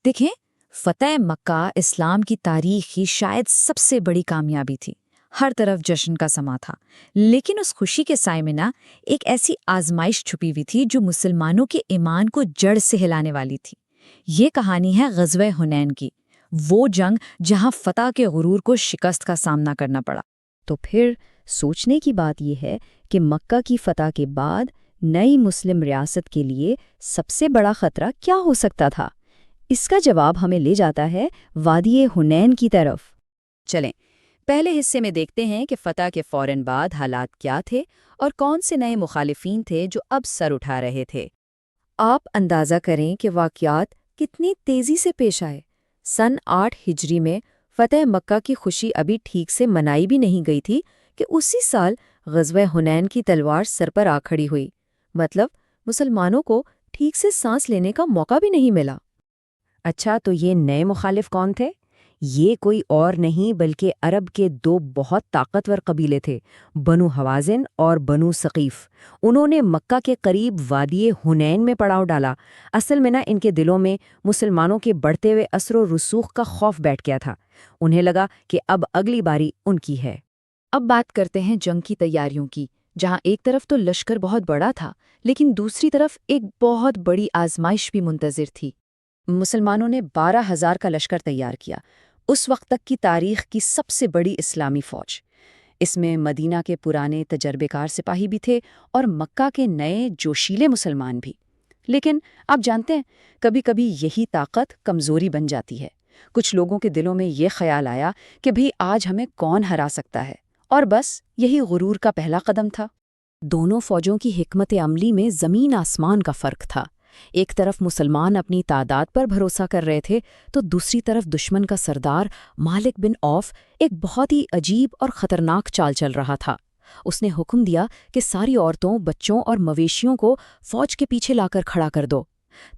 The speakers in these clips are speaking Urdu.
دیکھیں، فتح مکہ اسلام کی تاریخ کی شاید سب سے بڑی کامیابی تھی۔ ہر طرف جشن کا سما تھا، لیکن اس خوشی کے سائے میں ایک ایسی آزمائش چھپی ہوئی تھی جو مسلمانوں کے ایمان کو جڑ سے ہلانے والی تھی۔ یہ کہانی ہے غزوہ حنین کی، وہ جنگ جہاں فتح کے غرور کو شکست کا سامنا کرنا پڑا۔ تو پھر سوچنے کی بات یہ ہے کہ مکہ کی فتح کے بعد نئی مسلم ریاست کے لیے سب سے بڑا خطرہ کیا ہو سکتا تھا؟ اس کا جواب ہمیں لے جاتا ہے وادی حنین کی طرف۔ چلیں، پہلے حصے میں دیکھتے ہیں کہ فتح کے فوراً بعد حالات کیا تھے اور کون سے نئے مخالفین تھے جو اب سر اٹھا رہے تھے۔ آپ اندازہ کریں کہ واقعات کتنی تیزی سے پیش آئے۔ سن 8 ہجری میں فتح مکہ کی خوشی ابھی ٹھیک سے منائی بھی نہیں گئی تھی کہ اسی سال غزوہ حنین کی تلوار سر پر آ کھڑی ہوئی۔ مطلب مسلمانوں کو ٹھیک سے سانس لینے کا موقع بھی نہیں ملا۔ اچھا، تو یہ نئے مخالف کون تھے؟ یہ کوئی اور نہیں بلکہ عرب کے 2 بہت طاقتور قبیلے تھے، بنو حوازن اور بنو ثقیف۔ انہوں نے مکہ کے قریب وادی حنین میں پڑاؤ ڈالا۔ اصل میں ان کے دلوں میں مسلمانوں کے بڑھتے ہوئے اثر و رسوخ کا خوف بیٹھ گیا تھا۔ انہیں لگا کہ اب اگلی باری ان کی ہے۔ اب بات کرتے ہیں جنگ کی تیاریوں کی، جہاں ایک طرف تو لشکر بہت بڑا تھا، لیکن دوسری طرف ایک بہت بڑی آزمائش بھی منتظر تھی۔ مسلمانوں نے 12,000 کا لشکر تیار کیا، اس وقت تک کی تاریخ کی سب سے بڑی اسلامی فوج۔ اس میں مدینہ کے پرانے تجربے کار سپاہی بھی تھے اور مکہ کے نئے جوشیلے مسلمان بھی۔ لیکن آپ جانتے ہیں، کبھی کبھی یہی طاقت کمزوری بن جاتی ہے۔ کچھ لوگوں کے دلوں میں یہ خیال آیا کہ بھئی آج ہمیں کون ہرا سکتا ہے، اور بس یہی غرور کا پہلا قدم تھا۔ دونوں فوجوں کی حکمت عملی میں زمین آسمان کا فرق تھا۔ ایک طرف مسلمان اپنی تعداد پر بھروسہ کر رہے تھے تو دوسری طرف دشمن کا سردار مالک بن عوف ایک بہت ہی عجیب اور خطرناک چال چل رہا تھا۔ اس نے حکم دیا کہ ساری عورتوں، بچوں اور مویشیوں کو فوج کے پیچھے لا کر کھڑا کر دو،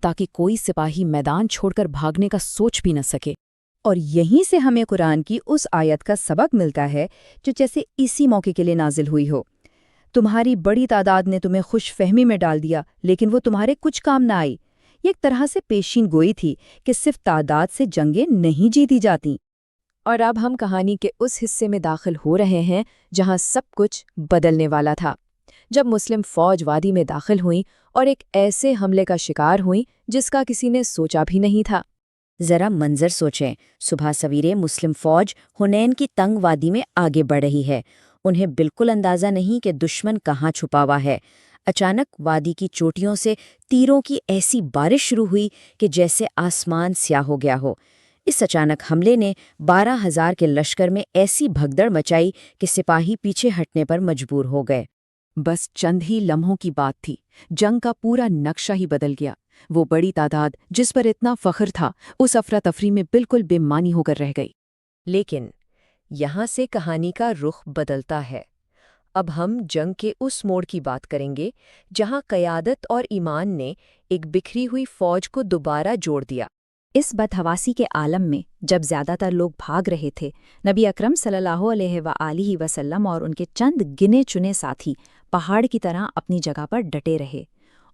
تاکہ کوئی سپاہی میدان چھوڑ کر بھاگنے کا سوچ بھی نہ سکے۔ اور یہیں سے ہمیں قرآن کی اس آیت کا سبق ملتا ہے جو جیسے اسی موقع کے لیے نازل ہوئی ہو: تمہاری بڑی تعداد نے تمہیں خوش فہمی میں ڈال دیا، لیکن وہ تمہارے کچھ کام نہ آئی۔ یہ ایک طرح سے پیشین گوئی تھی کہ صرف تعداد سے جنگیں نہیں جیتی جاتیں۔ اور اب ہم کہانی کے اس حصے میں داخل ہو رہے ہیں جہاں سب کچھ بدلنے والا تھا۔ جب مسلم فوج وادی میں داخل ہوئیں اور ایک ایسے حملے کا شکار ہوئیں جس کا کسی نے سوچا بھی نہیں تھا۔ ذرا منظر سوچیں، صبح سویرے مسلم فوج حنین کی تنگ وادی میں آگے بڑھ رہی ہے۔ انہیں بالکل اندازہ نہیں کہ دشمن کہاں چھپا ہوا ہے۔ اچانک وادی کی چوٹیوں سے تیروں کی ایسی بارش شروع ہوئی کہ جیسے آسمان سیاہ ہو گیا ہو۔ اس اچانک حملے نے 12,000 کے لشکر میں ایسی بھگدڑ مچائی کہ سپاہی پیچھے ہٹنے پر مجبور ہو گئے۔ بس چند ہی لمحوں کی بات تھی، جنگ کا پورا نقشہ ہی بدل گیا۔ وہ بڑی تعداد جس پر اتنا فخر تھا، اس افراتفری میں بالکل بے معنی ہو کر رہ گئی۔ لیکن یہاں سے کہانی کا رخ بدلتا ہے۔ اب ہم جنگ کے اس موڑ کی بات کریں گے جہاں قیادت اور ایمان نے ایک بکھری ہوئی فوج کو دوبارہ جوڑ دیا۔ اس بدحواسی کے عالم میں جب زیادہ تر لوگ بھاگ رہے تھے، نبی اکرم صلی اللہ علیہ وآلہ وسلم اور ان کے چند گنے چنے ساتھی پہاڑ کی طرح اپنی جگہ پر ڈٹے رہے۔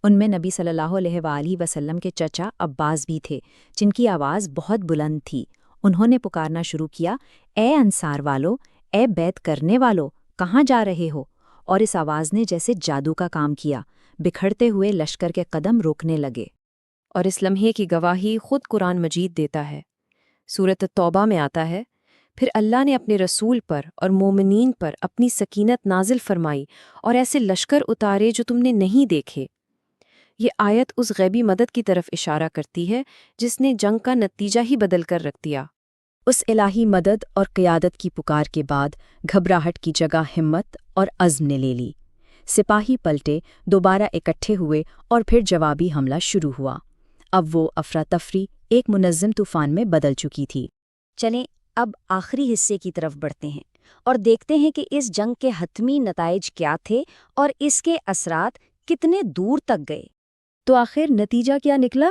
ان میں نبی صلی اللہ علیہ وآلہ وسلم کے چچا عباس بھی تھے، جن کی آواز بہت بلند تھی۔ انہوں نے پکارنا شروع کیا، اے انصار والو، اے بیعت کرنے والو، کہاں جا رہے ہو؟ اور اس آواز نے جیسے جادو کا کام کیا، بکھرتے ہوئے لشکر کے قدم روکنے لگے۔ اور اس لمحے کی گواہی خود قرآن مجید دیتا ہے۔ سورۃ توبہ میں آتا ہے، پھر اللہ نے اپنے رسول پر اور مومنین پر اپنی سکینت نازل فرمائی اور ایسے لشکر اتارے جو تم نے نہیں دیکھے۔ یہ آیت اس غیبی مدد کی طرف اشارہ کرتی ہے جس نے جنگ کا نتیجہ ہی بدل کر رکھ دیا۔ اس الہی مدد اور قیادت کی پکار کے بعد گھبراہٹ کی جگہ ہمت اور عزم نے لے لی۔ سپاہی پلٹے، دوبارہ اکٹھے ہوئے اور پھر جوابی حملہ شروع ہوا۔ اب وہ افراتفری ایک منظم طوفان میں بدل چکی تھی۔ چلیں اب آخری حصے کی طرف بڑھتے ہیں اور دیکھتے ہیں کہ اس جنگ کے حتمی نتائج کیا تھے اور اس کے اثرات کتنے دور تک گئے۔ تو آخر نتیجہ کیا نکلا؟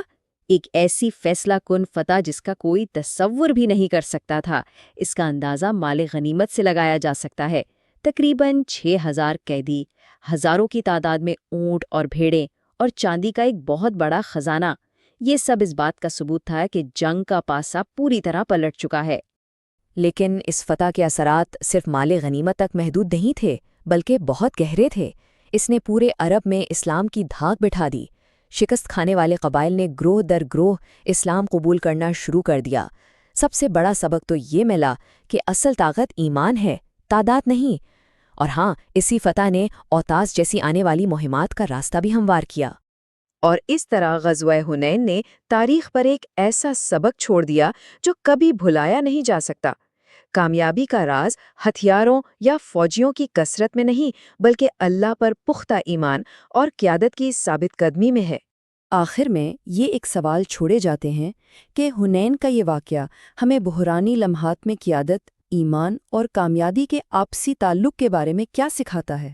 ایک ایسی فیصلہ کن فتح جس کا کوئی تصور بھی نہیں کر سکتا تھا۔ اس کا اندازہ مال غنیمت سے لگایا جا سکتا ہے۔ تقریباً 6,000 قیدی، ہزاروں کی تعداد میں اونٹ اور بھیڑیں اور چاندی کا ایک بہت بڑا خزانہ۔ یہ سب اس بات کا ثبوت تھا کہ جنگ کا پاسا پوری طرح پلٹ چکا ہے۔ لیکن اس فتح کے اثرات صرف مال غنیمت تک محدود نہیں تھے، بلکہ بہت گہرے تھے۔ اس نے پورے عرب میں اسلام کی دھاک بٹھا دی۔ شکست کھانے والے قبائل نے گروہ در گروہ اسلام قبول کرنا شروع کر دیا۔ سب سے بڑا سبق تو یہ ملا کہ اصل طاقت ایمان ہے، تعداد نہیں۔ اور ہاں، اسی فتح نے اوتاس جیسی آنے والی مہمات کا راستہ بھی ہموار کیا۔ اور اس طرح غزوہ حنین نے تاریخ پر ایک ایسا سبق چھوڑ دیا جو کبھی بھلایا نہیں جا سکتا۔ کامیابی کا راز ہتھیاروں یا فوجیوں کی کثرت میں نہیں، بلکہ اللہ پر پختہ ایمان اور قیادت کی ثابت قدمی میں ہے۔ آخر میں یہ ایک سوال چھوڑے جاتے ہیں کہ حنین کا یہ واقعہ ہمیں بحرانی لمحات میں قیادت، ایمان اور کامیابی کے آپسی تعلق کے بارے میں کیا سکھاتا ہے؟